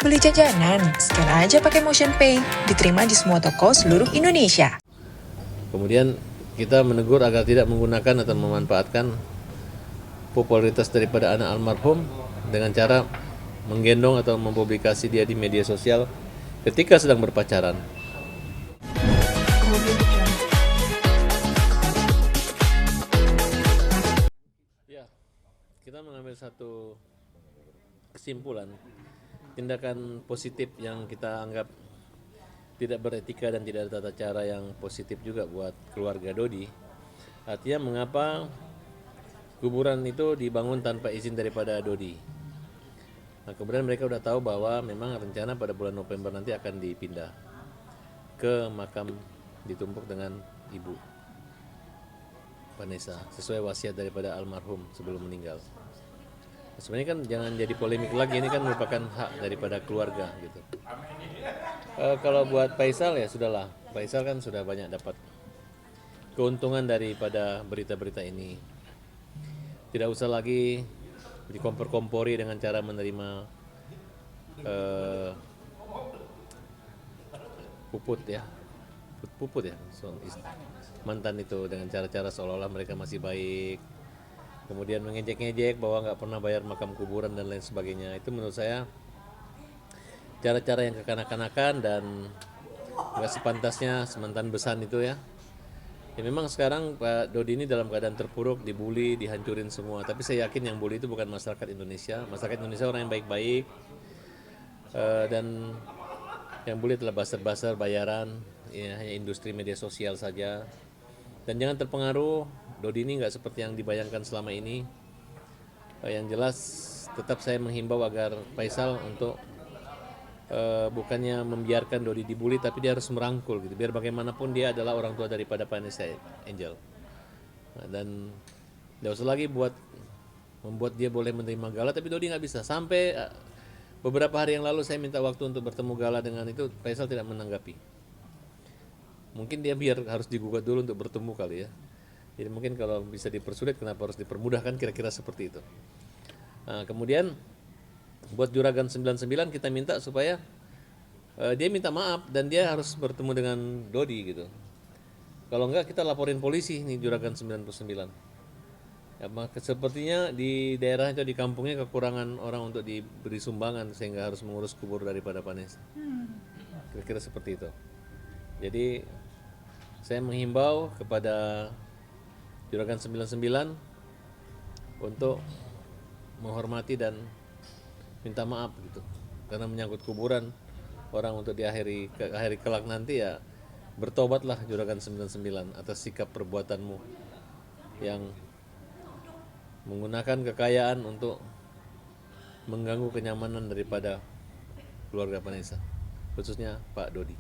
Beli jajanan, scan aja pakai MotionPay, diterima di semua toko seluruh Indonesia. Kemudian kita menegur agar tidak menggunakan atau memanfaatkan popularitas daripada anak almarhum dengan cara menggendong atau mempublikasi dia di media sosial ketika sedang berpacaran. Ya, kita mengambil satu kesimpulan, tindakan positif yang kita anggap tidak beretika dan tidak ada tata cara yang positif juga buat keluarga Dodi. Artinya mengapa kuburan itu dibangun tanpa izin daripada Dodi. Nah, kemudian mereka udah tahu bahwa memang rencana pada bulan November nanti akan dipindah ke makam ditumpuk dengan Ibu Vanessa sesuai wasiat daripada almarhum sebelum meninggal. Sebenarnya kan jangan jadi polemik lagi, ini kan merupakan hak daripada keluarga gitu. Kalau buat Faisal ya sudahlah, Faisal kan sudah banyak dapat keuntungan daripada berita-berita ini. Tidak usah lagi dikompor-kompori dengan cara menerima puput ya, puput ya, mantan itu dengan cara-cara seolah-olah mereka masih baik, kemudian mengejek-ngejek bahwa nggak pernah bayar makam kuburan dan lain sebagainya. Itu menurut saya cara-cara yang kekanak-kanakan dan nggak sepantasnya semantan besan itu ya. Ya memang sekarang Pak Dodi ini dalam keadaan terpuruk, dibully, dihancurin semua. Tapi saya yakin yang bully itu bukan masyarakat Indonesia. Masyarakat Indonesia orang yang baik-baik, dan yang bully adalah basar-basar bayaran, ya hanya industri media sosial saja. Dan jangan terpengaruh, Dodi ini nggak seperti yang dibayangkan selama ini. Yang jelas tetap saya menghimbau agar Faisal untuk bukannya membiarkan Dodi dibully, tapi dia harus merangkul gitu. Biar bagaimanapun dia adalah orang tua daripada Vanessa Angel. Nah, dan tidak usah lagi membuat dia boleh menerima gala, tapi Dodi nggak bisa. Sampai beberapa hari yang lalu saya minta waktu untuk bertemu gala dengan itu, Faisal tidak menanggapi. Mungkin dia biar harus digugat dulu untuk bertemu kali ya. Jadi mungkin kalau bisa dipersulit, kenapa harus dipermudahkan, kira-kira seperti itu. Nah, kemudian buat Juragan 99 kita minta supaya dia minta maaf dan dia harus bertemu dengan Dodi gitu. Kalau enggak kita laporin polisi nih Juragan 99. Ya, sepertinya di daerah itu di kampungnya kekurangan orang untuk diberi sumbangan sehingga harus mengurus kubur daripada Vanessa. Kira-kira seperti itu. Jadi saya menghimbau kepada Juragan 99 untuk menghormati dan minta maaf gitu, karena menyangkut kuburan orang untuk di akhir kelak nanti ya. Bertobatlah Juragan 99 atas sikap perbuatanmu yang menggunakan kekayaan untuk mengganggu kenyamanan daripada keluarga Vanessa, khususnya Pak Dodi.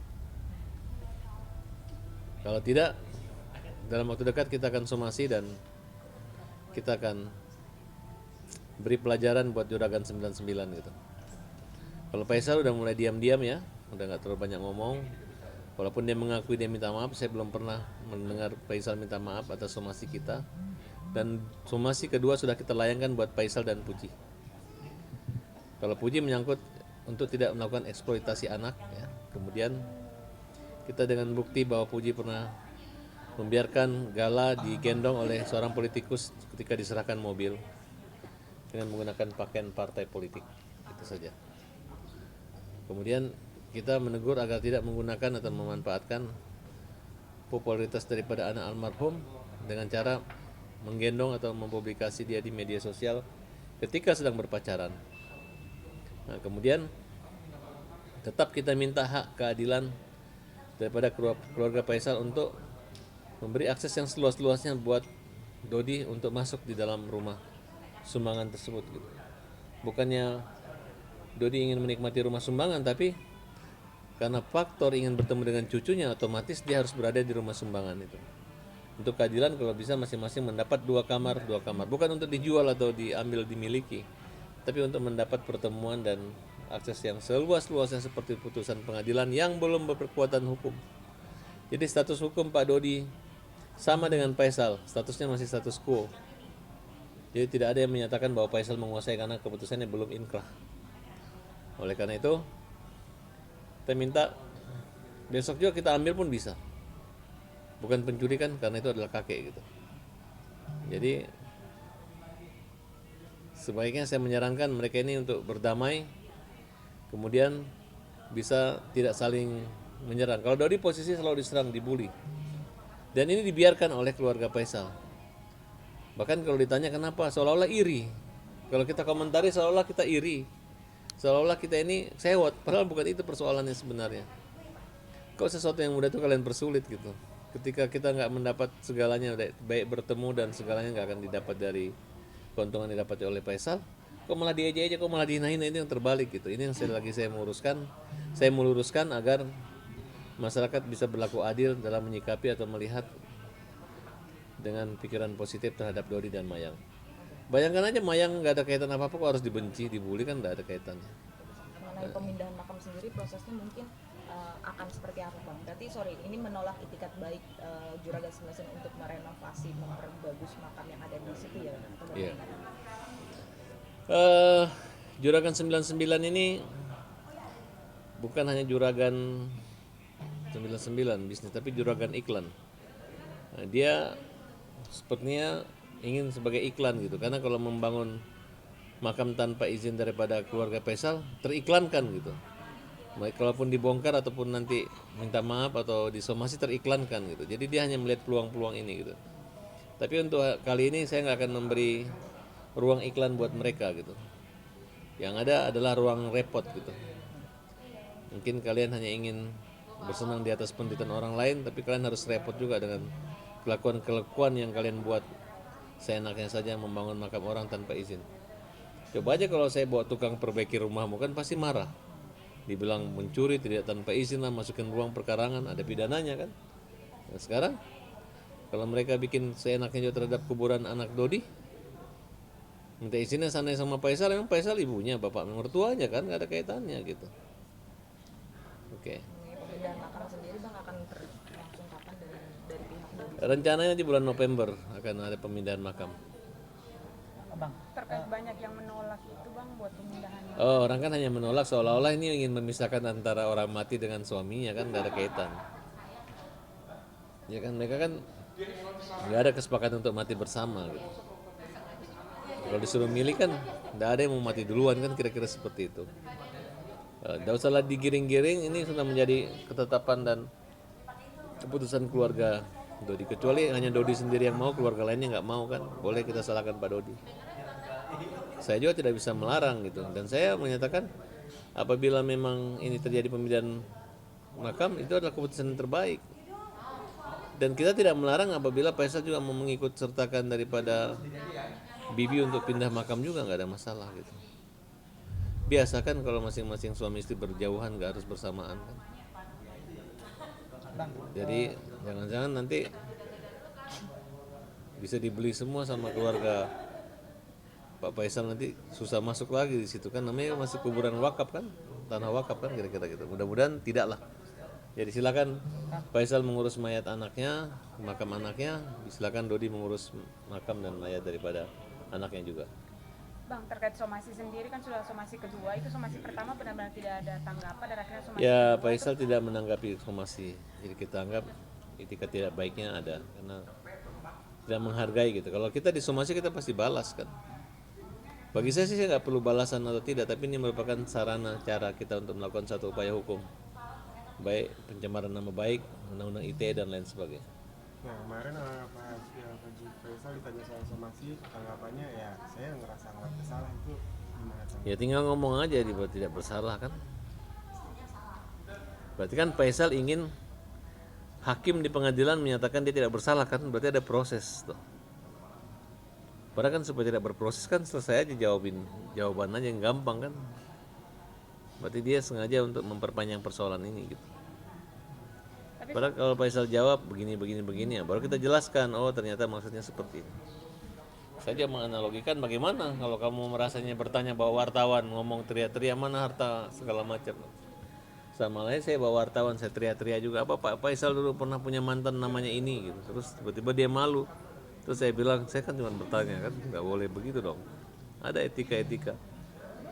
Kalau tidak, dalam waktu dekat kita akan somasi dan kita akan beri pelajaran buat Juragan 99 gitu. Kalau Faisal udah mulai diam-diam ya, udah nggak terlalu banyak ngomong. Walaupun dia mengakui dia minta maaf, saya belum pernah mendengar Faisal minta maaf atas somasi kita. Dan somasi kedua sudah kita layangkan buat Faisal dan Puji. Kalau Puji menyangkut untuk tidak melakukan eksploitasi anak ya. Kemudian kita dengan bukti bahwa Puji pernah membiarkan gala digendong oleh seorang politikus ketika diserahkan mobil dengan menggunakan pakaian partai politik. Itu saja. Kemudian kita menegur agar tidak menggunakan atau memanfaatkan popularitas daripada anak almarhum dengan cara menggendong atau mempublikasi dia di media sosial ketika sedang berpacaran. Nah, kemudian tetap kita minta hak keadilan daripada keluarga Faisal untuk memberi akses yang seluas-luasnya buat Dodi untuk masuk di dalam rumah sumbangan tersebut gitu. Bukannya Dodi ingin menikmati rumah sumbangan, tapi karena faktor ingin bertemu dengan cucunya, otomatis dia harus berada di rumah sumbangan itu. Untuk keadilan kalau bisa masing-masing mendapat dua kamar, bukan untuk dijual atau diambil dimiliki, tapi untuk mendapat pertemuan dan akses yang seluas-luasnya seperti putusan pengadilan yang belum berkekuatan hukum. Jadi status hukum Pak Dodi sama dengan Faisal, statusnya masih status quo. Jadi tidak ada yang menyatakan bahwa Faisal menguasai karena keputusannya belum inkrah. Oleh karena itu, kita minta besok juga kita ambil pun bisa. Bukan pencuri kan, karena itu adalah kakek gitu. Jadi sebaiknya saya menyarankan mereka ini untuk berdamai, kemudian bisa tidak saling menyerang. Kalau Dodi posisi selalu diserang, dibully, dan ini dibiarkan oleh keluarga Faisal. Bahkan kalau ditanya kenapa, seolah-olah iri. Kalau kita komentari seolah-olah kita iri, seolah-olah kita ini sewot, padahal bukan itu persoalannya sebenarnya. Kok sesuatu yang mudah itu kalian persulit gitu. Ketika kita nggak mendapat segalanya, baik bertemu dan segalanya nggak akan didapat dari keuntungan yang didapat oleh Faisal, kok malah diejek-ejek, kok malah dihina, ini yang terbalik gitu. Ini yang saya meluruskan agar masyarakat bisa berlaku adil dalam menyikapi atau melihat dengan pikiran positif terhadap Dodi dan Mayang. Bayangkan aja Mayang nggak ada kaitan apa-apa kok harus dibenci, dibully, kan nggak ada kaitannya. Mengenai pemindahan makam sendiri prosesnya mungkin akan seperti apa Bang? Berarti ini menolak itikat baik Juragan 99 untuk merenovasi, memperbagus makam yang ada di situ ya? Iya. Juragan 99 ini bukan hanya Juragan 99 bisnis, tapi Juragan iklan. Nah, dia sepertinya ingin sebagai iklan gitu, karena kalau membangun makam tanpa izin daripada keluarga Faisal teriklankan gitu. Baik kalaupun dibongkar ataupun nanti minta maaf atau disomasi, teriklankan gitu. Jadi dia hanya melihat peluang-peluang ini gitu. Tapi untuk kali ini saya nggak akan memberi ruang iklan buat mereka gitu. Yang ada adalah ruang repot gitu. Mungkin kalian hanya ingin bersenang di atas penderitaan orang lain, tapi kalian harus repot juga dengan kelakuan-kelakuan yang kalian buat seenaknya saja membangun makam orang tanpa izin. Coba aja kalau saya bawa tukang perbaiki rumahmu, kan pasti marah. Dibilang mencuri tidak tanpa izin lah, masukin ruang perkarangan, ada pidananya kan. Nah, sekarang kalau mereka bikin seenaknya juga terhadap kuburan anak Dodi, minta izinnya sana sama Faisal, memang Faisal ibunya, bapak mertuanya kan, nggak ada kaitannya gitu. Oke. Pemindahan makam sendiri Bang akan berlangsung kapan dari pihak Dodi? Rencananya di bulan November akan ada pemindahan makam. Bang, Terkait banyak yang menolak itu Bang buat pemindahan. Oh, orang kan hanya menolak seolah-olah ini ingin memisahkan antara orang mati dengan suaminya, kan nggak ada kaitan. Ya kan mereka kan nggak ada kesepakatan untuk mati bersama gitu. Kalau disuruh milih kan nggak ada yang mau mati duluan kan, kira-kira seperti itu. Nggak usah lah digiring-giring, ini sudah menjadi ketetapan dan keputusan keluarga Dodi. Kecuali hanya Dodi sendiri yang mau, keluarga lainnya nggak mau kan, boleh kita salahkan Pak Dodi. Saya juga tidak bisa melarang gitu, dan saya menyatakan apabila memang ini terjadi pemindahan makam, itu adalah keputusan yang terbaik. Dan kita tidak melarang apabila Faisal juga mau mengikut sertakan daripada Bibi untuk pindah makam juga, nggak ada masalah gitu. Biasa kan kalau masing-masing suami istri berjauhan nggak harus bersamaan kan. Jadi jangan-jangan nanti bisa dibeli semua sama keluarga Pak Faisal, nanti susah masuk lagi di situ kan, namanya masih kuburan wakaf kan, tanah wakaf kan, kira-kira gitu. Mudah-mudahan tidak lah. Jadi silakan Faisal mengurus mayat anaknya, makam anaknya, silakan Dodi mengurus makam dan mayat daripada anaknya juga. Bang, terkait somasi sendiri kan sudah somasi kedua, itu somasi pertama benar-benar tidak ada tanggapan dan akhirnya somasi Ya, kedua Faisal tidak menanggapi somasi. Jadi kita anggap etikat tidak baiknya ada karena tidak menghargai gitu. Kalau kita disomasi kita pasti balas kan. Bagi saya sih saya nggak perlu balasan atau tidak, tapi ini merupakan sarana cara kita untuk melakukan satu upaya hukum, baik pencemaran nama baik, undang-undang ITE dan lain sebagainya. Nah kemarin Pak Haji Faisal ditanya soal somasi, tanggapannya ya saya ngerasa nggak bersalah, itu gimana? Ya tinggal ngomong aja dibuat tidak bersalah kan. Berarti kan Faisal ingin hakim di pengadilan menyatakan dia tidak bersalah kan, berarti ada proses tuh. Padahal kan supaya tidak berproses kan selesai aja jawaban aja yang gampang kan. Berarti dia sengaja untuk memperpanjang persoalan ini gitu. Padahal kalau Faisal jawab begini ya baru kita jelaskan, oh ternyata maksudnya seperti ini. Saya menganalogikan bagaimana kalau kamu merasanya bertanya bahwa wartawan ngomong teriak-teriak mana harta segala macam. Sama lain saya bawa wartawan, saya teriak-teriak juga, apa Pak Faisal dulu pernah punya mantan namanya ini gitu. Terus tiba-tiba dia malu. Terus saya bilang, saya kan cuma bertanya kan, nggak boleh begitu dong. Ada etika-etika,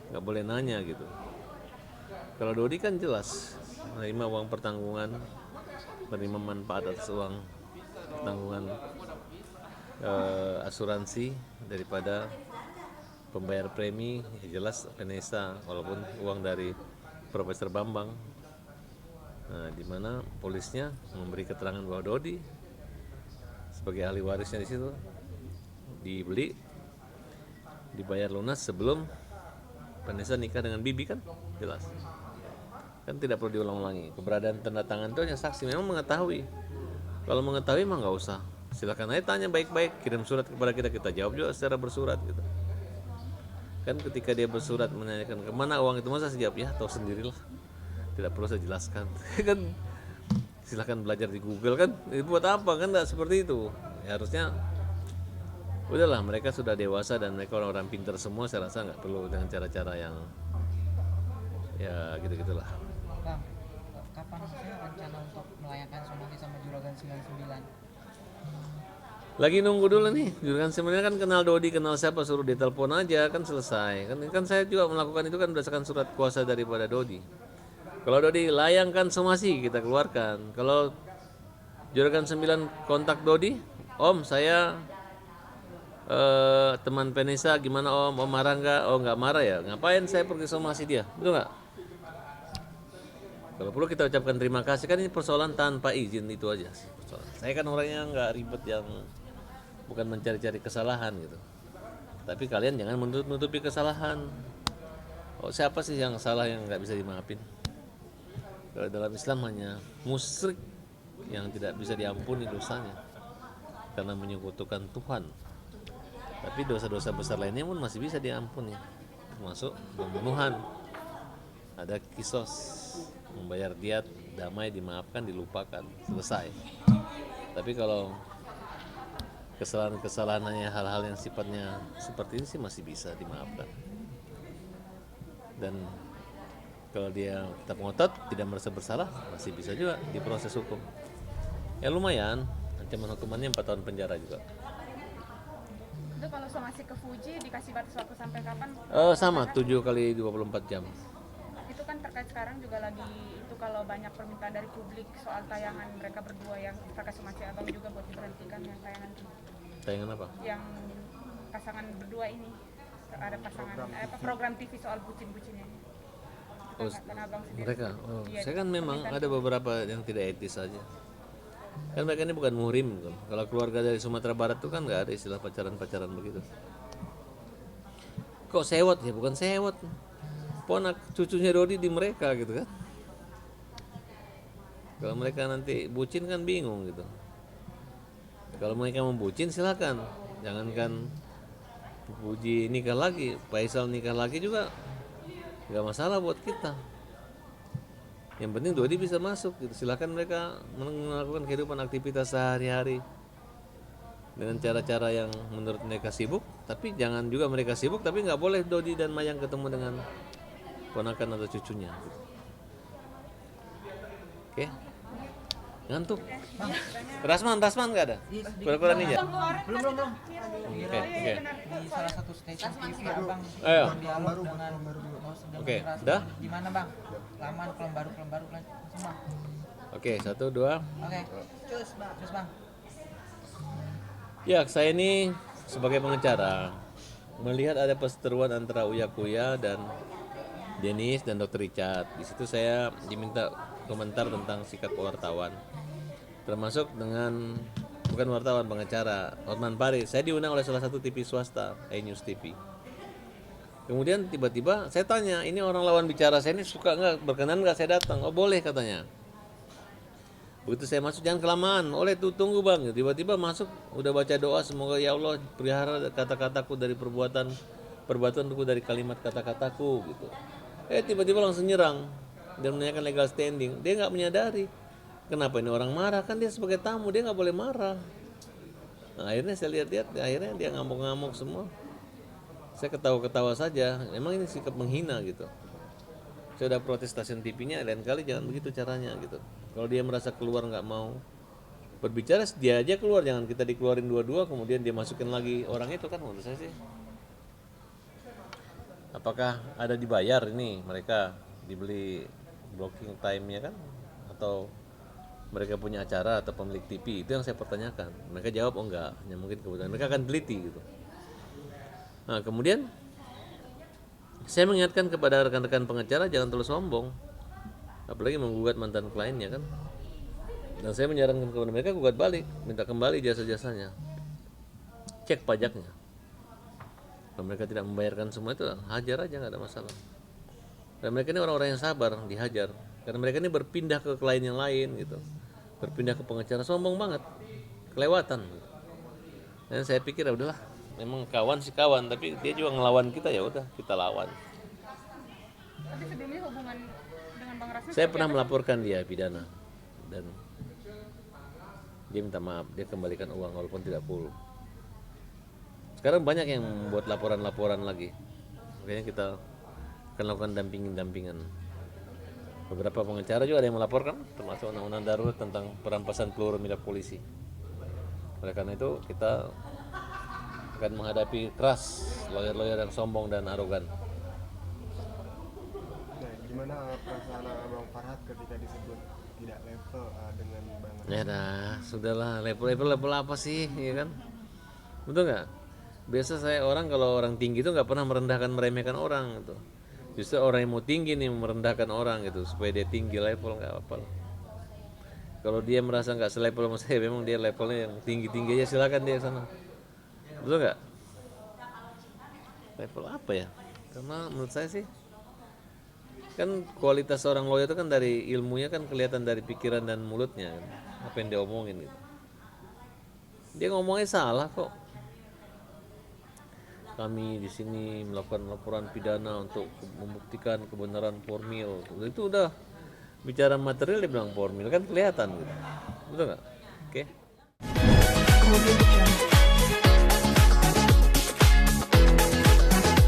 nggak boleh nanya gitu. Kalau Dodi kan jelas menerima uang pertanggungan, menerima manfaat atas uang pertanggungan asuransi daripada pembayar premi, ya jelas Vanessa, walaupun uang dari Profesor Bambang. Nah, di mana polisnya memberi keterangan bahwa Dodi sebagai ahli warisnya di situ dibeli, dibayar lunas sebelum Vanessa nikah dengan Bibi, kan jelas. Kan tidak perlu diulang-ulangi. Keberadaan tanda tangan itu hanya saksi memang mengetahui. Kalau mengetahui mah nggak usah. Silakan aja tanya baik-baik, kirim surat kepada kita, kita jawab juga secara bersurat gitu. Kan ketika dia bersurat menanyakan kemana uang itu, masa saya jawab ya tahu sendirilah, tidak perlu saya jelaskan. Kan silakan belajar di Google kan, buat apa kan, nggak seperti itu. Ya, harusnya udahlah, mereka sudah dewasa dan mereka orang-orang pintar semua, saya rasa nggak perlu dengan cara-cara yang ya gitu-gitulah. Bang, kapan sih rencana untuk melayangkan somasi sama Juragan 99? Lagi nunggu dulu nih, Juragan sebenarnya kan kenal Dodi, kenal siapa, suruh ditelepon aja kan selesai. Kan saya juga melakukan itu kan berdasarkan surat kuasa daripada Dodi. Kalau Dodi layangkan somasi, kita keluarkan. Kalau Juragan 9 kontak Dodi, Om saya teman Vanessa, gimana Om marah nggak? Oh nggak marah ya, ngapain saya pergi somasi dia, betul nggak? Kalau perlu kita ucapkan terima kasih, kan ini persoalan tanpa izin itu aja sih persoalan. Saya kan orangnya nggak ribet, yang bukan mencari-cari kesalahan gitu. Tapi kalian jangan menutupi kesalahan. Oh siapa sih yang salah yang nggak bisa dimaafin? Kalau dalam Islam hanya musyrik yang tidak bisa diampuni dosanya karena menyekutukan Tuhan. Tapi dosa-dosa besar lainnya pun masih bisa diampuni, termasuk pembunuhan. Ada kisos, membayar diat, damai, dimaafkan, dilupakan, selesai. Tapi kalau kesalahan-kesalahannya hal-hal yang sifatnya seperti ini sih masih bisa dimaafkan. Dan kalau dia tetap ngotot, tidak merasa bersalah, masih bisa juga diproses hukum. Ya lumayan, ancaman hukumannya 4 tahun penjara juga. Itu kalau somasi ke Fuji dikasih batas waktu sampai kapan? Sama 7 kali 24 jam. Itu kan terkait sekarang juga lagi itu, kalau banyak permintaan dari publik soal tayangan mereka berdua yang pakai somasi abang juga buat diberhentikan, yang tayangan itu. Tayangan apa? Yang pasangan berdua ini, ada pasangan program TV soal bucin-bucinnya. Oh, Karena abang sendiri. mereka, Iya, saya kan memang ada beberapa yang tidak etis saja. Kan mereka ini bukan muhrim kan. Kalau keluarga dari Sumatera Barat itu kan nggak ada istilah pacaran-pacaran begitu. Kok sewot ya? Bukan sewot. Ponak cucunya Dodi di mereka gitu kan. Kalau mereka nanti bucin kan bingung gitu. Kalau mereka membucin silakan. Jangankan Puji nikah lagi, Faisal nikah lagi juga nggak masalah buat kita. Yang penting Dodi bisa masuk gitu. Silakan mereka melakukan kehidupan aktivitas sehari-hari dengan cara-cara yang menurut mereka sibuk. Tapi jangan juga mereka sibuk tapi nggak boleh Dodi dan Mayang ketemu dengan ponakan atau cucunya gitu. Oke. Ngantuk. Rasman nggak ada? Kura-kura ninja. Belum. Oke. Di salah satu stasiun TV abang Ayo. dialog dengan bos dan Oke, Rasman. udah? Gimana bang? Laman kelembaru langsung bang. Oke, 1, 2. Oke. Cus bang. Ya, saya ini sebagai pengacara melihat ada perseteruan antara Uya Kuya dan Dennis dan Dr. Richard. Di situ saya diminta komentar tentang sikap wartawan, termasuk dengan bukan wartawan, pengacara Hotman Paris. Saya diundang oleh salah satu TV swasta, iNews TV. Kemudian tiba-tiba saya tanya, ini orang lawan bicara saya ini suka nggak, berkenan nggak saya datang? Oh boleh katanya. Begitu saya masuk, jangan kelamaan, oleh tuh tunggu bang. Tiba-tiba masuk, udah baca doa, semoga ya Allah pelihara kata-kataku dari perbuatanku dari kalimat kata-kataku gitu. Tiba-tiba langsung nyerang dan menanyakan legal standing. Dia nggak menyadari kenapa ini orang marah, kan dia sebagai tamu dia nggak boleh marah. Nah, akhirnya saya lihat akhirnya dia ngamuk-ngamuk semua. Saya ketawa-ketawa saja. Emang ini sikap menghina gitu. Saya udah protes stasiun TV-nya, lain kali jangan begitu caranya gitu. Kalau dia merasa keluar nggak mau berbicara, dia aja keluar, jangan kita dikeluarin dua-dua kemudian dia masukin lagi orang itu, kan menurut saya sih. Apakah ada dibayar ini mereka dibeli blocking time-nya kan, atau mereka punya acara atau pemilik TV, itu yang saya pertanyakan. Mereka jawab oh enggak, hanya mungkin kebetulan. Mereka akan teliti gitu. Nah kemudian saya mengingatkan kepada rekan-rekan pengacara jangan terlalu sombong, apalagi menggugat mantan kliennya kan. Dan saya menyarankan kepada mereka gugat balik, minta kembali jasa-jasanya, cek pajaknya. Kalau mereka tidak membayarkan semua itu, hajar aja, nggak ada masalah. Dan mereka ini orang-orang yang sabar, dihajar. Karena mereka ini berpindah ke klien yang lain gitu, berpindah ke pengacara, sombong banget, kelewatan. Dan saya pikir ya udahlah, memang kawan sih kawan, tapi dia juga ngelawan kita, ya udah kita lawan. Tapi sebelumnya hubungan dengan Bang Rasmi Saya pernah melaporkan dia pidana dan dia minta maaf, dia kembalikan uang walaupun tidak full. Sekarang banyak yang membuat laporan-laporan lagi, makanya kita akan lakukan dampingan. Beberapa pengacara juga ada yang melaporkan, termasuk undang-undang darurat tentang perampasan peluru milik polisi. Oleh karena itu kita akan menghadapi keras lawyer-lawyer yang sombong dan arogan. Nah, gimana perasaan Bang Farhad ketika disebut tidak level dengan Bang Rasmi? Ya dah, sudahlah, level apa sih, ya kan? Betul nggak? Biasa saya kalau orang tinggi itu nggak pernah meremehkan orang gitu. Justru orang yang mau tinggi nih merendahkan orang gitu supaya dia tinggi level, nggak apa-apa. Kalau dia merasa nggak selevel sama saya, memang dia levelnya yang tinggi-tinggi aja, silakan dia sana. Betul nggak? Level apa ya? Karena menurut saya sih kan kualitas seorang lawyer itu kan dari ilmunya kan kelihatan dari pikiran dan mulutnya kan, apa yang dia omongin gitu. Dia ngomongnya salah kok. Kami di sini melakukan laporan pidana untuk membuktikan kebenaran formil. Itu udah bicara material dia bilang formil kan kelihatan gitu. Betul nggak? Oke.